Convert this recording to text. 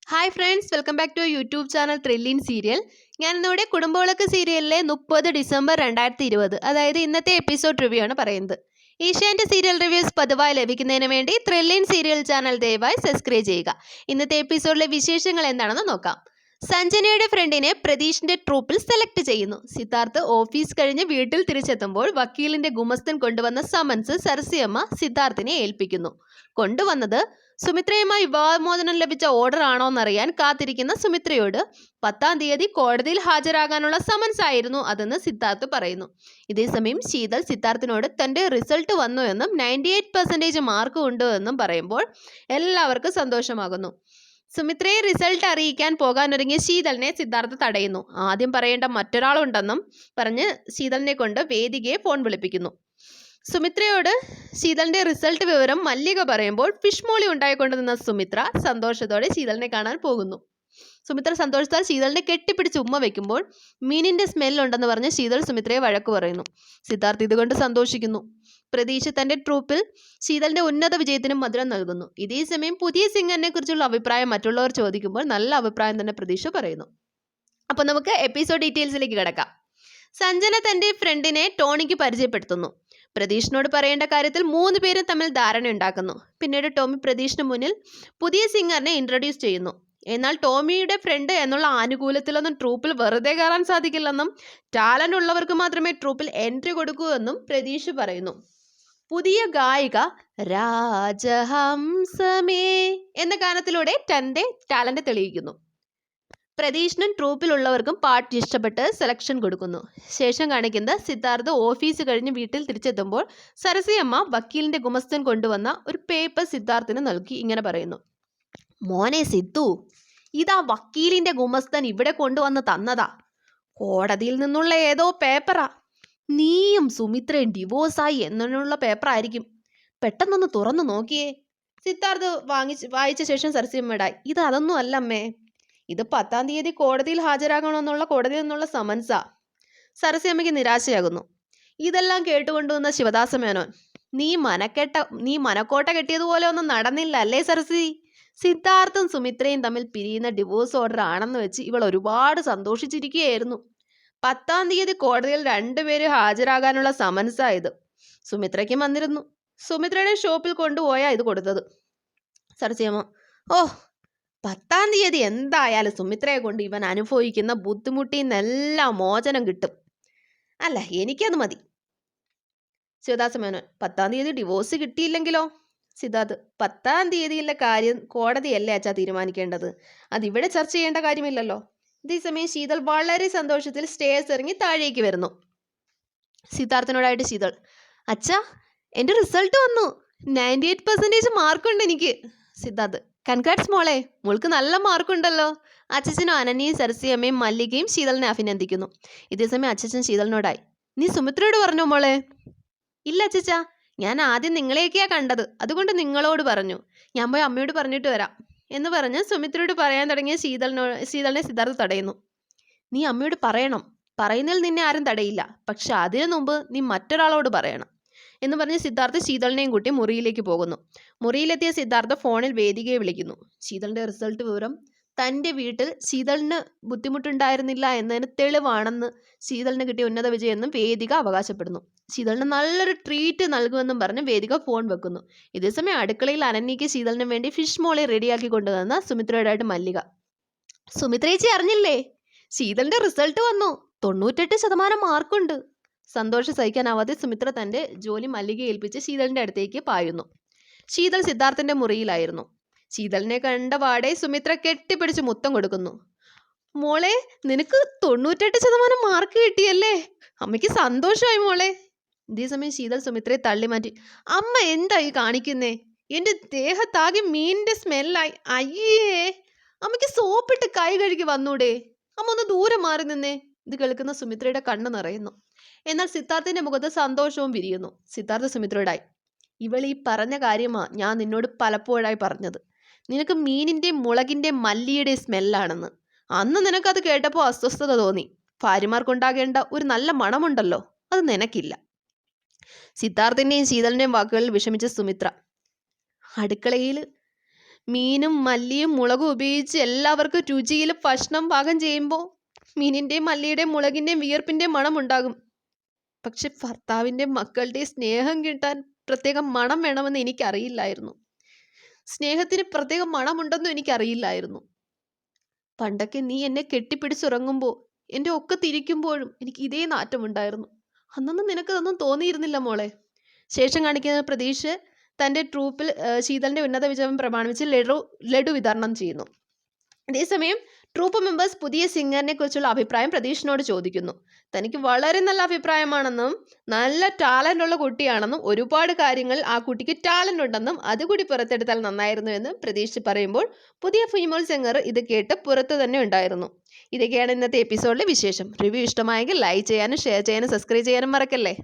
Hi friends, welcome back to YouTube channel thrilling serial. ഞാൻ ഇന്നിവിടെ കുടുംബവിളക്ക് സീരിയലിലെ 30 ഡിസംബർ 2020, അതായത് ഇന്നത്തെ എപ്പിസോഡ് റിവ്യൂ ആണ് പറയുന്നത്. ഏഷ്യാനെറ്റ് സീരിയൽ റിവ്യൂസ് പതിവായി ലഭിക്കുന്നതിന് വേണ്ടി ത്രില്ലിൻ സീരിയൽ ചാനൽ ദയവായി സബ്സ്ക്രൈബ് ചെയ്യുക. ഇന്നത്തെ എപ്പിസോഡിലെ വിശേഷങ്ങൾ എന്താണെന്ന് നോക്കാം. സഞ്ജനയുടെ ഫ്രണ്ടിനെ പ്രതീഷിന്റെ ട്രൂപ്പിൽ സെലക്ട് ചെയ്യുന്നു. സിദ്ധാർത്ഥ് ഓഫീസ് കഴിഞ്ഞ് വീട്ടിൽ തിരിച്ചെത്തുമ്പോൾ വക്കീലിന്റെ ഗുമസ്തൻ കൊണ്ടുവന്ന സമൻസ് സരസ്യമ്മ സിദ്ധാർത്ഥിനെ ഏൽപ്പിക്കുന്നു. കൊണ്ടുവന്നത് സുമിത്രയുമായി വിവാഹമോചനം ലഭിച്ച ഓർഡർ ആണോന്നറിയാൻ കാത്തിരിക്കുന്ന സുമിത്രയോട് 10-ാം തീയതി കോടതിയിൽ ഹാജരാകാനുള്ള സമൻസ് ആയിരുന്നു അതെന്ന് സിദ്ധാർത്ഥ് പറയുന്നു. ഇതേസമയം ശീതൾ സിദ്ധാർത്ഥിനോട് തന്റെ റിസൾട്ട് വന്നു എന്നും 98% മാർക്ക് ഉണ്ട് എന്നും പറയുമ്പോൾ എല്ലാവർക്കും സന്തോഷമാകുന്നു. സുമിത്രയെ റിസൾട്ട് അറിയിക്കാൻ പോകാനൊരുങ്ങിയ ശീതളിനെ സിദ്ധാർത്ഥ തടയുന്നു. ആദ്യം പറയേണ്ട മറ്റൊരാളുണ്ടെന്നും പറഞ്ഞ് ശീതളിനെ കൊണ്ട് വേദികയെ ഫോൺ വിളിപ്പിക്കുന്നു. സുമിത്രയോട് ശീതളിന്റെ റിസൾട്ട് വിവരം മല്ലിക പറയുമ്പോൾ ഫിഷ് മോളി ഉണ്ടായിക്കൊണ്ട് നിന്ന സുമിത്ര സന്തോഷത്തോടെ ശീതളിനെ കാണാൻ പോകുന്നു. സുമിത്ര സന്തോഷത്താൽ ശീതളിനെ കെട്ടിപ്പിടിച്ച് ഉമ്മ വെക്കുമ്പോൾ മീനിന്റെ സ്മെല്ലുണ്ടെന്ന് പറഞ്ഞ് ശീതൾ സുമിത്രയെ വഴക്കു പറയുന്നു. സിദ്ധാർത്ഥ് ഇതുകൊണ്ട് സന്തോഷിക്കുന്നു. പ്രതീക്ഷ തന്റെ ട്രൂപ്പിൽ ശീതളിന്റെ ഉന്നത വിജയത്തിനും മധുരം നൽകുന്നു. ഇതേ സമയം പുതിയ സിംഗറിനെ കുറിച്ചുള്ള അഭിപ്രായം മറ്റുള്ളവർ ചോദിക്കുമ്പോൾ നല്ല അഭിപ്രായം തന്നെ പ്രതീക്ഷ പറയുന്നു. അപ്പൊ നമുക്ക് എപ്പിസോഡ് ഡീറ്റെയിൽസിലേക്ക് കിടക്കാം. സഞ്ജന തന്റെ ഫ്രണ്ടിനെ ടോണിക്ക് പരിചയപ്പെടുത്തുന്നു. പ്രതീഷിനോട് പറയേണ്ട കാര്യത്തിൽ 3 പേരും തമ്മിൽ ധാരണയുണ്ടാക്കുന്നു. പിന്നീട് ടോമി പ്രതീഷിന് മുന്നിൽ പുതിയ സിംഗറിനെ ഇൻട്രൊഡ്യൂസ് ചെയ്യുന്നു. എന്നാൽ ടോമിയുടെ ഫ്രണ്ട് എന്നുള്ള ആനുകൂല്യത്തിലൊന്നും ട്രൂപ്പിൽ വെറുതെ കയറാൻ സാധിക്കില്ലെന്നും ടാലന്റ് ഉള്ളവർക്ക് മാത്രമേ ട്രൂപ്പിൽ എൻട്രി കൊടുക്കൂ എന്നും പ്രതീഷ് പറയുന്നു. പുതിയ ഗായിക രാജഹംസമേ എന്ന ഗാനത്തിലൂടെ തന്റെ ടാലന്റ് തെളിയിക്കുന്നു. പ്രതീഷിനും ട്രൂപ്പിലുള്ളവർക്കും പാട്ട് ഇഷ്ടപ്പെട്ട് സെലക്ഷൻ കൊടുക്കുന്നു. ശേഷം കാണിക്കുന്നത് സിദ്ധാർത്ഥ് ഓഫീസ് കഴിഞ്ഞ് വീട്ടിൽ തിരിച്ചെത്തുമ്പോൾ സരസിയമ്മ വക്കീലിന്റെ ഗുമസ്തൻ കൊണ്ടുവന്ന ഒരു പേപ്പർ സിദ്ധാർത്ഥിന് നൽകി ഇങ്ങനെ പറയുന്നു: മോനെ സിദ്ധു, ഇതാ വക്കീലിന്റെ ഗുമസ്തൻ ഇവിടെ കൊണ്ടുവന്ന് തന്നതാ. കോടതിയിൽ നിന്നുള്ള ഏതോ പേപ്പറാ. നീയും സുമിത്രയും ഡിവോഴ്സായി എന്നുള്ള പേപ്പറായിരിക്കും. പെട്ടെന്നൊന്ന് തുറന്നു നോക്കിയേ. സിദ്ധാർത്ഥ് വായിച്ച ശേഷം സരസിയമ്മടായി, ഇത് അതൊന്നും അല്ലമ്മേ, ഇത് 10-ാം തീയതി കോടതിയിൽ ഹാജരാകണമെന്നുള്ള കോടതിയിൽ നിന്നുള്ള സമൻസാ. സരസ്യമ്മയ്ക്ക് നിരാശയാകുന്നു. ഇതെല്ലാം കേട്ടുകൊണ്ടുവന്ന ശിവദാസ മേനോൻ, നീ മനക്കോട്ട കെട്ടിയതുപോലെ ഒന്നും നടന്നില്ല അല്ലേ സരസി? സിദ്ധാർത്ഥും സുമിത്രയും തമ്മിൽ പിരിയുന്ന ഡിവോഴ്സ് ഓർഡർ ആണെന്ന് വെച്ച് ഇവൾ ഒരുപാട് സന്തോഷിച്ചിരിക്കുകയായിരുന്നു. 10-ാം തീയതി കോടതിയിൽ 2 പേര് ഹാജരാകാനുള്ള സമൻസാ ഇത്. സുമിത്രയ്ക്കും വന്നിരുന്നു. സുമിത്രയുടെ ഷോപ്പിൽ കൊണ്ടുപോയാ ഇത് കൊടുത്തത്. സരസ്യമ്മ: ഓ, 10-ാം തീയതി എന്തായാലും സുമിത്രയെ കൊണ്ട് ഇവൻ അനുഭവിക്കുന്ന ബുദ്ധിമുട്ടിന്നെല്ലാം മോചനം കിട്ടും. അല്ല, എനിക്കത് മതി. ശിവദാസ മേനോൻ: 10-ാം തീയതി ഡിവോഴ്സ് കിട്ടിയില്ലെങ്കിലോ? സിദ്ധാർത്ഥ്: 10-ാം തീയതിയിലെ കാര്യം കോടതിയല്ലേ അച്ഛാ തീരുമാനിക്കേണ്ടത്, അതിവിടെ ചർച്ച ചെയ്യേണ്ട കാര്യമില്ലല്ലോ. ഇതേസമയം ശീതൾ വളരെ സന്തോഷത്തിൽ സ്റ്റേഴ്സ് ഇറങ്ങി താഴേക്ക് വരുന്നു. സിദ്ധാർത്ഥിനോടായിട്ട് ശീതൾ: അച്ഛാ, എൻ്റെ റിസൾട്ട് വന്നു. 98% മാർക്കുണ്ട് എനിക്ക്. സിദ്ധാർത്ഥ്: കൺഗ്രാറ്റ്സ് മോളെ, മോൾക്ക് നല്ല മാർക്കുണ്ടല്ലോ. അച്ഛനും അനന്യയും സരസ്യമ്മയും മല്ലികയും ശീതളിനെ അഭിനന്ദിക്കുന്നു. ഇതേസമയം അച്ഛൻ ശീതളിനോടായി: നീ സുമിത്രയോട് പറഞ്ഞോ മോളെ? ഇല്ല അച്ഛ, ഞാൻ ആദ്യം നിങ്ങളെയൊക്കെയാ കണ്ടത്, അതുകൊണ്ട് നിങ്ങളോട് പറഞ്ഞു. ഞാൻ പോയി അമ്മയോട് പറഞ്ഞിട്ട് വരാം എന്ന് പറഞ്ഞ് സുമിത്രയോട് പറയാൻ തുടങ്ങിയ ശീതളിനെ സിദ്ധാർത്ഥ് തടയുന്നു. നീ അമ്മയോട് പറയണം. പറയുന്നതിൽ നിന്നെ ആരും തടയില്ല. പക്ഷെ അതിനു മുമ്പ് നീ മറ്റൊരാളോട് പറയണം എന്ന് പറഞ്ഞ് സിദ്ധാർത്ഥ് ശീതളിനെയും കൂട്ടി മുറിയിലേക്ക് പോകുന്നു. മുറിയിലെത്തിയ സിദ്ധാർത്ഥ ഫോണിൽ വേദികയെ വിളിക്കുന്നു. ശീതളിന്റെ റിസൾട്ട് വിവരം തൻ്റെ വീട്ടിൽ ശീതളിന് ബുദ്ധിമുട്ടുണ്ടായിരുന്നില്ല എന്നതിന് തെളിവാണെന്ന് ശീതളിന് കിട്ടിയ ഉന്നത വിജയമെന്നും വേദിക അവകാശപ്പെടുന്നു. ശീതളിന് നല്ലൊരു ട്രീറ്റ് നൽകുമെന്നും പറഞ്ഞ് വേദിക ഫോൺ വെക്കുന്നു. ഇതേസമയം അടുക്കളയിൽ അനന്യയ്ക്ക് ശീതളിന് വേണ്ടി ഫിഷ് മോളി റെഡിയാക്കി കൊണ്ടുവന്ന സുമിത്രയോടായിട്ട് മല്ലിക: സുമിത്രേച്ചി അറിഞ്ഞില്ലേ, ശീതളിന്റെ റിസൾട്ട് വന്നു. 98% മാർക്കുണ്ട്. സന്തോഷം സഹിക്കാനാവാതെ സുമിത്ര തന്റെ ജോലി മല്ലികയെ ഏൽപ്പിച്ച് ശീതളിന്റെ അടുത്തേക്ക് പായുന്നു. ശീതൾ സിദ്ധാർത്ഥന്റെ മുറിയിലായിരുന്നു. ശീതളിനെ കണ്ട പാടെ സുമിത്ര കെട്ടിപ്പിടിച്ച് മുത്തം കൊടുക്കുന്നു. മോളെ, നിനക്ക് 98% മാർക്ക് കിട്ടിയല്ലേ? അമ്മയ്ക്ക് സന്തോഷമായി മോളെ. ഇതേസമയം ശീതൾ സുമിത്രയെ തള്ളി മാറ്റി: അമ്മ എന്തായി കാണിക്കുന്നേ? എന്റെ ദേഹത്താകെ മീനിന്റെ സ്മെല്ലായി. അയ്യേ, അമ്മയ്ക്ക് സോപ്പിട്ട് കൈ കഴുകി വന്നൂടെ? അമ്മ ഒന്ന് ദൂരെ മാറി നിന്നേ. ഇത് കേൾക്കുന്ന സുമിത്രയുടെ കണ്ണ് നിറയുന്നു. എന്നാൽ സിദ്ധാർത്ഥിന്റെ മുഖത്ത് സന്തോഷവും വിരിയുന്നു. സിദ്ധാർത്ഥ സുമിത്രയോടായി: ഇവൾ ഈ പറഞ്ഞ കാര്യമാ ഞാൻ നിന്നോട് പലപ്പോഴായി പറഞ്ഞത്. നിനക്ക് മീനിന്റെയും മുളകിന്റെയും മല്ലിയുടെയും സ്മെല്ലാണെന്ന്. അന്ന് നിനക്കത് കേട്ടപ്പോൾ അസ്വസ്ഥത തോന്നി. ഭാര്യമാർക്കുണ്ടാകേണ്ട ഒരു നല്ല മണമുണ്ടല്ലോ, അത് നിനക്കില്ല. സിദ്ധാർത്ഥിന്റെയും ശീതളിന്റെയും വാക്കുകളിൽ വിഷമിച്ച സുമിത്ര അടുക്കളയിൽ മീനും മല്ലിയും മുളകും ഉപയോഗിച്ച് എല്ലാവർക്കും രുചിയിൽ ഭക്ഷണം പാകം ചെയ്യുമ്പോൾ മീനിൻ്റെയും മല്ലിയുടെയും മുളകിൻ്റെയും വിയർപ്പിൻ്റെയും മണം ഉണ്ടാകും. പക്ഷെ ഭർത്താവിൻ്റെയും മക്കളുടെയും സ്നേഹം കിട്ടാൻ പ്രത്യേകം മണം വേണമെന്ന് എനിക്കറിയില്ലായിരുന്നു. സ്നേഹത്തിന് പ്രത്യേക മണമുണ്ടെന്നും എനിക്കറിയില്ലായിരുന്നു. പണ്ടൊക്കെ നീ എന്നെ കെട്ടിപ്പിടിച്ചുറങ്ങുമ്പോൾ എൻ്റെ ഒക്കെ തിരിക്കുമ്പോഴും എനിക്ക് ഇതേ നാറ്റമുണ്ടായിരുന്നു. അന്നൊന്നും നിനക്കതൊന്നും തോന്നിയിരുന്നില്ല മോളെ. ശേഷം കാണിക്കുന്ന പ്രതീഷ് തൻ്റെ ട്രൂപ്പിൽ ശീതളിൻ്റെ ഉന്നത വിജയം പ്രമാണിച്ച് ലഡു വിതരണം ചെയ്യുന്നു. അതേസമയം ട്രൂപ്പ് മെമ്പേഴ്സ് പുതിയ സിംഗറിനെ കുറിച്ചുള്ള അഭിപ്രായം പ്രതീഷിനോട് ചോദിക്കുന്നു. തനിക്ക് വളരെ നല്ല അഭിപ്രായമാണെന്നും നല്ല ടാലൻ്റ് ഉള്ള കുട്ടിയാണെന്നും ഒരുപാട് കാര്യങ്ങൾ ആ കുട്ടിക്ക് ടാലൻ്റ് ഉണ്ടെന്നും അതുകൂടി പുറത്തെടുത്താൽ നന്നായിരുന്നു എന്ന് പ്രതീഷ് പറയുമ്പോൾ പുതിയ ഫീമെയിൽ സിംഗർ ഇത് കേട്ട് പുറത്ത് തന്നെ ഉണ്ടായിരുന്നു. ഇതൊക്കെയാണ് ഇന്നത്തെ എപ്പിസോഡിലെ വിശേഷം. റിവ്യൂ ഇഷ്ടമായെങ്കിൽ ലൈക്ക് ചെയ്യാനും ഷെയർ ചെയ്യാനും സബ്സ്ക്രൈബ് ചെയ്യാനും മറക്കല്ലേ.